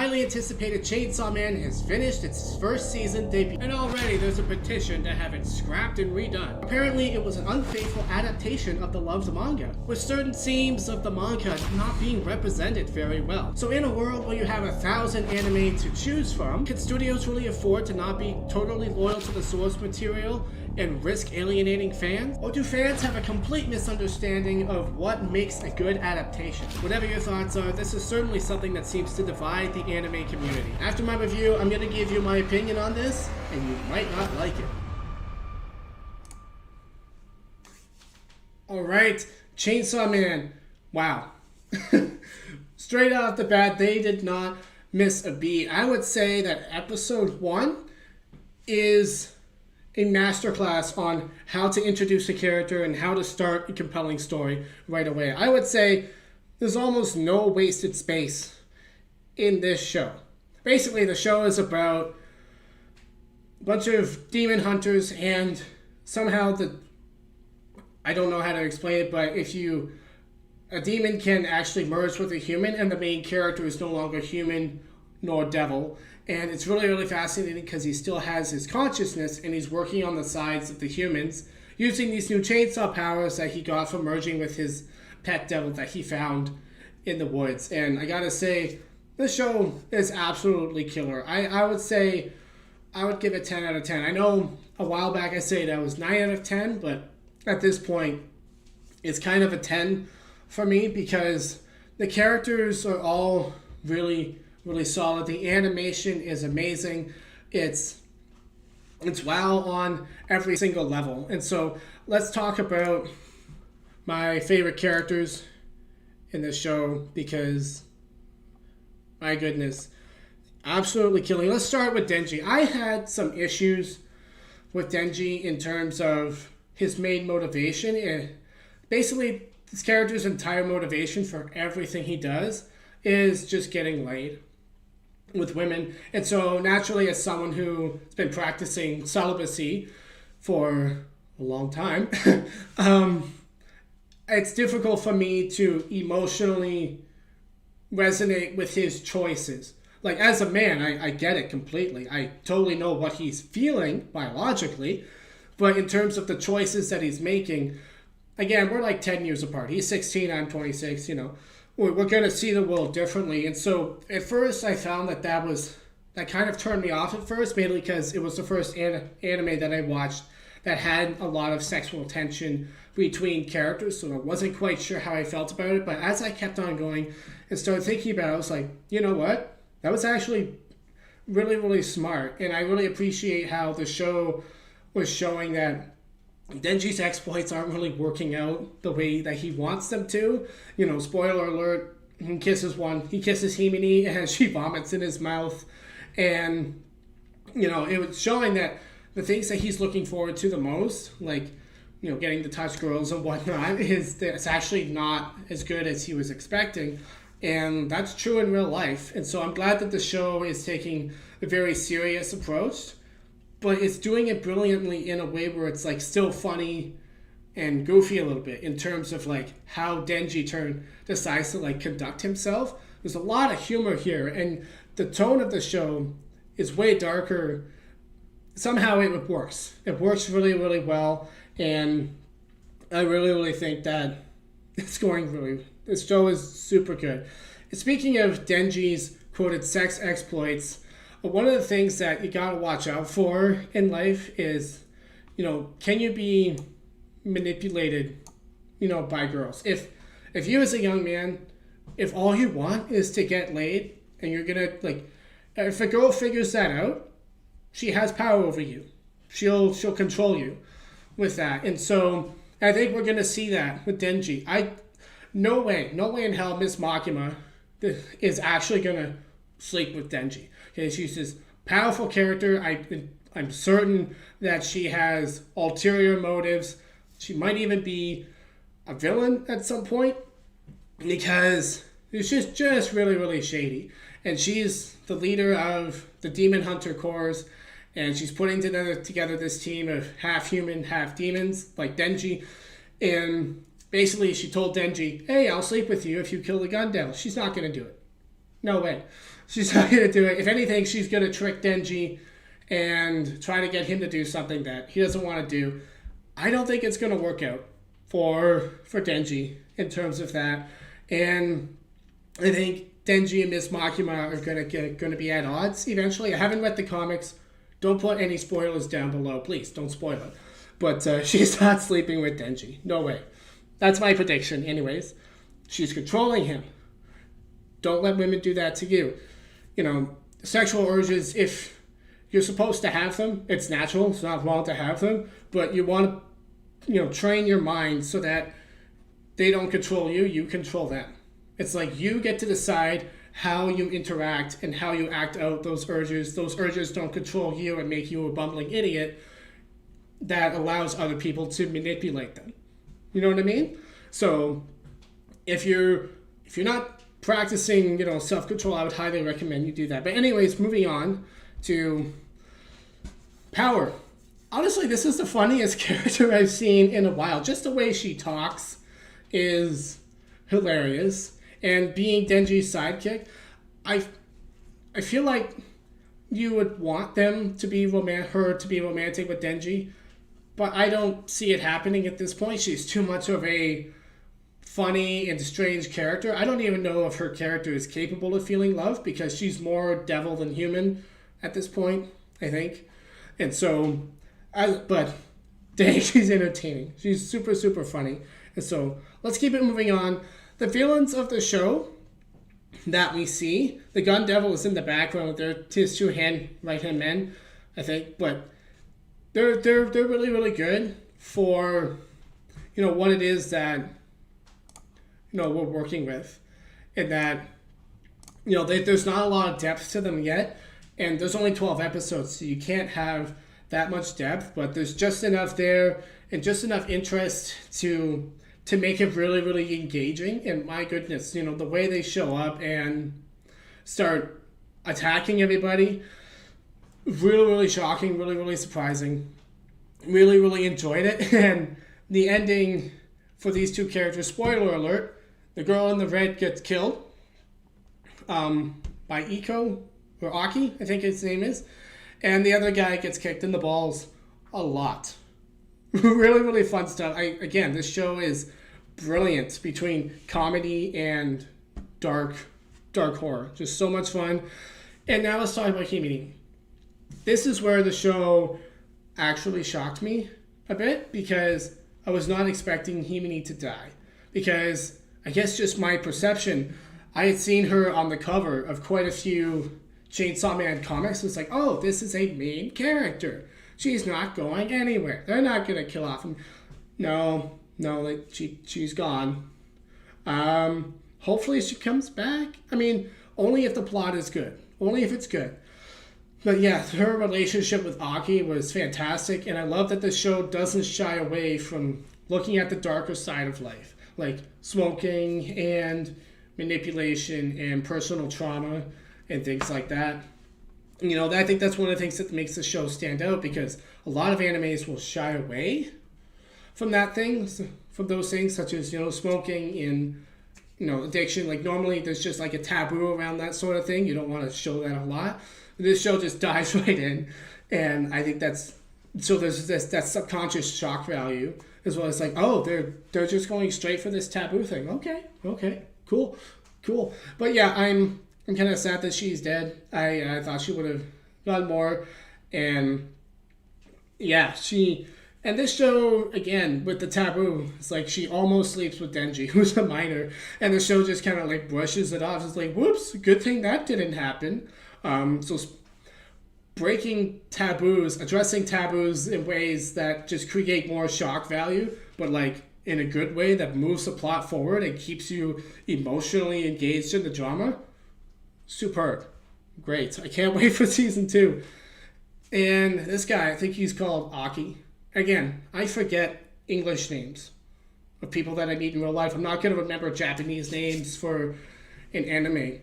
highly anticipated Chainsaw Man has finished its first season debut, and already there's a petition to have it scrapped and redone. Apparently it was an unfaithful adaptation of the loved manga, with certain themes of the manga not being represented very well. So in a world where you have 1,000 anime to choose from, can studios really afford to not be totally loyal to the source material and risk alienating fans? Or do fans have a complete misunderstanding of what makes a good adaptation? Whatever your thoughts are, this is certainly something that seems to divide the anime community. After my review, I'm going to give you my opinion on this, and you might not like it. Alright, Chainsaw Man. Wow. Straight off the bat, they did not miss a beat. I would say that episode 1 is a masterclass on how to introduce a character and how to start a compelling story right away. I would say there's almost no wasted space in this show. Basically, the show is about a bunch of demon hunters, and somehow I don't know how to explain it, but a demon can actually merge with a human, and the main character is no longer human nor devil. And it's really, really fascinating because he still has his consciousness, and he's working on the sides of the humans using these new chainsaw powers that he got from merging with his pet devil that he found in the woods. And I gotta say, this show is absolutely killer. I would say I would give it 10 out of 10. I know a while back I said that was 9 out of 10, but at this point it's kind of a 10 for me because the characters are all really solid. The animation is amazing. It's wow on every single level. And so let's talk about my favorite characters in this show because, my goodness, absolutely killing. Let's start with Denji. I had some issues with Denji in terms of his main motivation. Basically, this character's entire motivation for everything he does is just getting laid with women. And so naturally, as someone who's been practicing celibacy for a long time, it's difficult for me to emotionally resonate with his choices. Like, as a man, I get it completely. I totally know what he's feeling biologically, but in terms of the choices that he's making, again, we're like 10 years apart. He's 16, I'm 26, we're going to see the world differently. And so at first I found that kind of turned me off at first, mainly because it was the first anime that I watched that had a lot of sexual tension between characters, so I wasn't quite sure how I felt about it. But as I kept on going and started thinking about it, I was like, you know what? That was actually really, really smart. And I really appreciate how the show was showing that Denji's exploits aren't really working out the way that he wants them to. Spoiler alert, he kisses Himini and she vomits in his mouth. And, it was showing that the things that he's looking forward to the most, like, getting to touch girls and whatnot, it's actually not as good as he was expecting. And that's true in real life. And so I'm glad that the show is taking a very serious approach, but it's doing it brilliantly in a way where it's like still funny and goofy a little bit in terms of like how Denji decides to like conduct himself. There's a lot of humor here, and the tone of the show is way darker. Somehow it works. It works really, really well, and I really, really think that this show is super good. And speaking of Denji's quoted sex exploits, one of the things that you gotta watch out for in life is, can you be manipulated, by girls? If you as a young man, if all you want is to get laid, and you're gonna if a girl figures that out, she has power over you. She'll control you with that. And so I think we're gonna see that with Denji. No way in hell Miss Makima is actually gonna sleep with Denji. Okay, she's this powerful character. I'm certain that she has ulterior motives. She might even be a villain at some point because it's just really, really shady. And she's the leader of the Demon Hunter Corps, and she's putting together this team of half human, half demons, like Denji. And basically she told Denji, hey, I'll sleep with you if you kill the gun devil. She's not going to do it. No way. She's not going to do it. If anything, she's going to trick Denji and try to get him to do something that he doesn't want to do. I don't think it's going to work out for Denji in terms of that. And I think Denji and Miss Makima are going to be at odds eventually. I haven't read the comics. Don't put any spoilers down below, please. Don't spoil it. But she's not sleeping with Denji. No way. That's my prediction, anyways. She's controlling him. Don't let women do that to you. You know, sexual urges, if you're supposed to have them, it's natural. It's not wrong to have them. But you want to, train your mind so that they don't control you. You control them. It's like you get to decide how you interact and how you act out those urges. Those urges don't control you and make you a bumbling idiot that allows other people to manipulate them. You know what I mean? So if you're not practicing, self-control, I would highly recommend you do that. But anyways, moving on to Power. Honestly, this is the funniest character I've seen in a while. Just the way she talks is hilarious. And being Denji's sidekick, I feel like you would want them to be her to be romantic with Denji, but I don't see it happening at this point. She's too much of a funny and strange character. I don't even know if her character is capable of feeling love because she's more devil than human at this point, I think. And so, but dang, she's entertaining. She's super, super funny. And so let's keep it moving on. The villains of the show that we see, the Gun Devil is in the background. They're his two right-hand men, I think, but they're really, really good for what it is that we're working with, and that there's not a lot of depth to them yet, and there's only 12 episodes, so you can't have that much depth, but there's just enough there and just enough interest to make it really, really engaging. And my goodness, the way they show up and start attacking everybody, really, really shocking, really, really surprising. Really, really enjoyed it. And the ending for these two characters, spoiler alert, the girl in the red gets killed by Iko, or Aki, I think his name is. And the other guy gets kicked in the balls a lot. Really, really fun stuff. Again, this show is brilliant between comedy and dark horror. Just so much fun. And now let's talk about Himini. This is where the show actually shocked me a bit because I was not expecting Himini to die. Because I guess just my perception, I had seen her on the cover of quite a few Chainsaw Man comics. It's like, oh, this is a main character. She's not going anywhere. They're not going to kill off him. No, she's gone. Hopefully she comes back. I mean, only if the plot is good. Only if it's good. But yeah, her relationship with Aki was fantastic, and I love that the show doesn't shy away from looking at the darker side of life, like smoking and manipulation and personal trauma and things like that. I think that's one of the things that makes the show stand out, because a lot of animes will shy away from those things, such as smoking and addiction. Like normally there's just like a taboo around that sort of thing. You don't want to show that a lot. This show just dives right in, and I think there's that subconscious shock value as well. It's like, oh, they're just going straight for this taboo thing. Okay, cool. But yeah, I'm kind of sad that she's dead. I thought she would have done more, and yeah, and this show, again, with the taboo, it's like she almost sleeps with Denji, who's a minor, and the show just kind of like brushes it off. It's like, whoops, good thing that didn't happen. So breaking taboos, addressing taboos in ways that just create more shock value, but like in a good way that moves the plot forward and keeps you emotionally engaged in the drama. Superb. Great. I can't wait for season 2. And this guy, I think he's called Aki. Again, I forget English names of people that I meet in real life. I'm not going to remember Japanese names for an anime.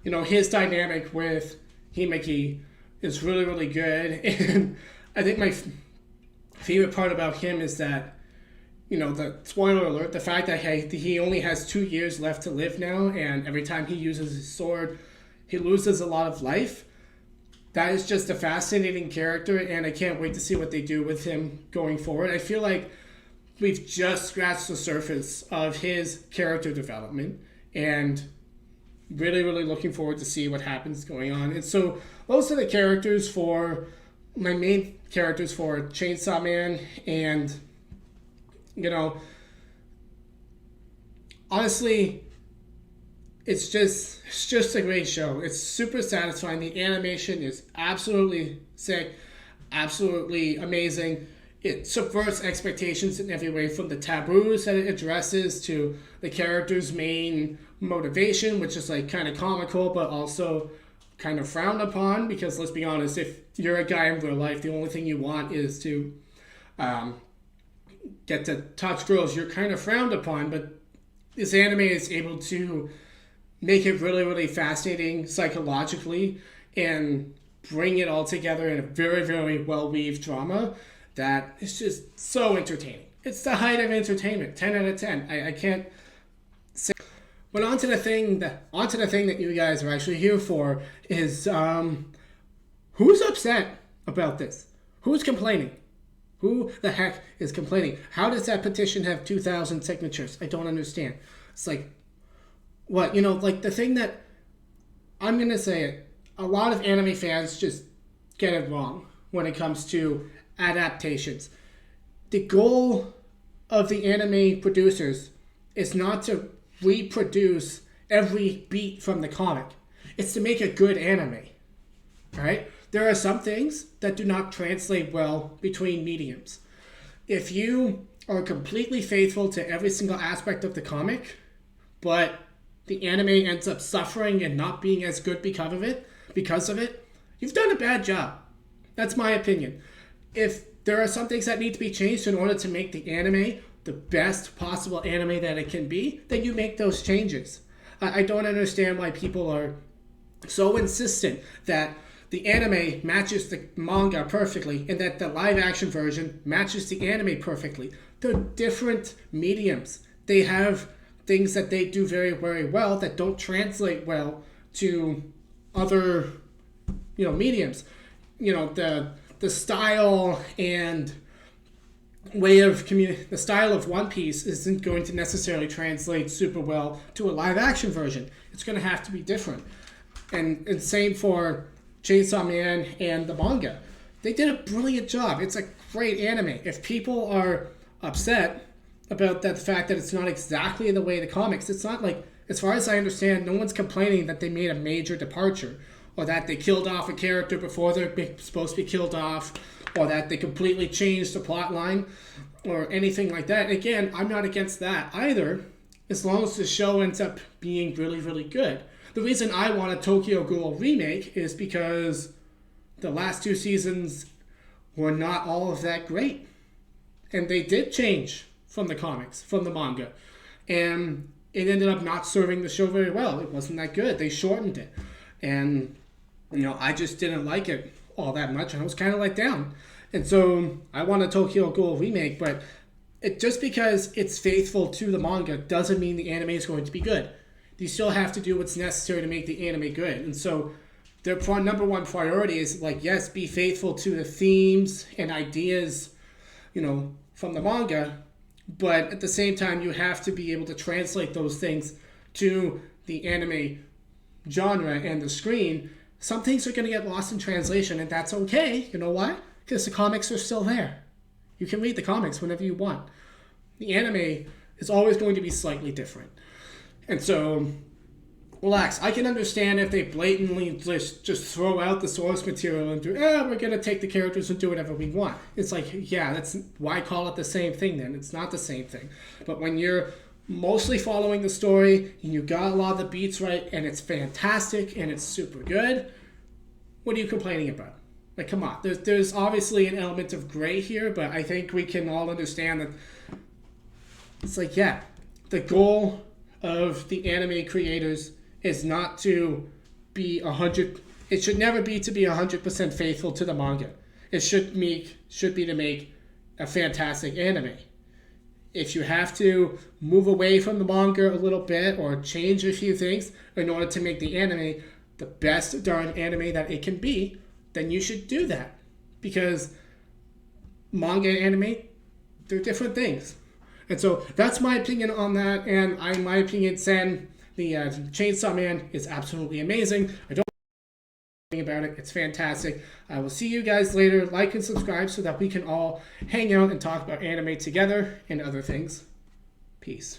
His dynamic with Himeki is really, really good. And I think my favorite part about him is that, the spoiler alert, the fact that he only has 2 years left to live now, and every time he uses his sword, he loses a lot of life. That is just a fascinating character, and I can't wait to see what they do with him going forward. I feel like we've just scratched the surface of his character development, and really, really looking forward to see what happens going on. And so those are the characters for my main characters for Chainsaw Man, and honestly, it's just a great show. It's super satisfying. The animation is absolutely sick, absolutely amazing. It subverts expectations in every way, from the taboos that it addresses to the character's main motivation, which is like kind of comical but also kind of frowned upon, because let's be honest, if you're a guy in real life, the only thing you want is to get to touch girls, you're kind of frowned upon. But this anime is able to make it really, really fascinating psychologically and bring it all together in a very, very well-weaved drama that is just so entertaining. It's the height of entertainment. 10 out of 10. I can't say. But onto the thing that you guys are actually here for is who's upset about this? Who's complaining? Who the heck is complaining? How does that petition have 2,000 signatures? I don't understand. It's like, what, like the thing that, I'm going to say it, a lot of anime fans just get it wrong when it comes to adaptations. The goal of the anime producers is not to reproduce every beat from the comic. It's to make a good anime. Right? There are some things that do not translate well between mediums. If you are completely faithful to every single aspect of the comic, but the anime ends up suffering and not being as good because of it, you've done a bad job. That's my opinion. If there are some things that need to be changed in order to make the anime the best possible anime that it can be, then you make those changes. I don't understand why people are so insistent that the anime matches the manga perfectly and that the live action version matches the anime perfectly. They're different mediums. They have things that they do very, very well that don't translate well to other, mediums. The style and way of the style of One Piece isn't going to necessarily translate super well to a live action version. It's going to have to be different. And same for Chainsaw Man and the manga. They did a brilliant job. It's a great anime. If people are upset about the fact that it's not exactly the way the comics, it's not like, as far as I understand, no one's complaining that they made a major departure, or that they killed off a character before they're supposed to be killed off, or that they completely changed the plot line, or anything like that. Again, I'm not against that either, as long as the show ends up being really, really good. The reason I want a Tokyo Ghoul remake is because the last 2 seasons were not all of that great. And they did change from the comics, from the manga. And it ended up not serving the show very well. It wasn't that good. They shortened it. And, I just didn't like it all that much. I was kind of let down. And so I want a Tokyo Ghoul remake, but just because it's faithful to the manga doesn't mean the anime is going to be good. You still have to do what's necessary to make the anime good. And so their number one priority is, yes, be faithful to the themes and ideas, from the manga, but at the same time, you have to be able to translate those things to the anime genre and the screen. Some things are going to get lost in translation, and that's okay. You know why? Because the comics are still there. You can read the comics whenever you want. The anime is always going to be slightly different. And so, relax. I can understand if they blatantly just throw out the source material and do, we're going to take the characters and do whatever we want. It's like, that's why call it the same thing then? It's not the same thing. But when you're mostly following the story and you got a lot of the beats right and it's fantastic and it's super good, what are you complaining about? Like, come on. There's obviously an element of gray here, but I think we can all understand that it's like, the goal of the anime creators is not to be 100. It should never be to be 100% faithful to the manga. It should be to make a fantastic anime. If you have to move away from the manga a little bit or change a few things in order to make the anime the best darn anime that it can be, then you should do that. Because manga and anime, they're different things. And so that's my opinion on that. And in my opinion, Sen, the Chainsaw Man, is absolutely amazing. I don't know about it. It's fantastic. I will see you guys later. Like and subscribe so that we can all hang out and talk about anime together and other things. Peace.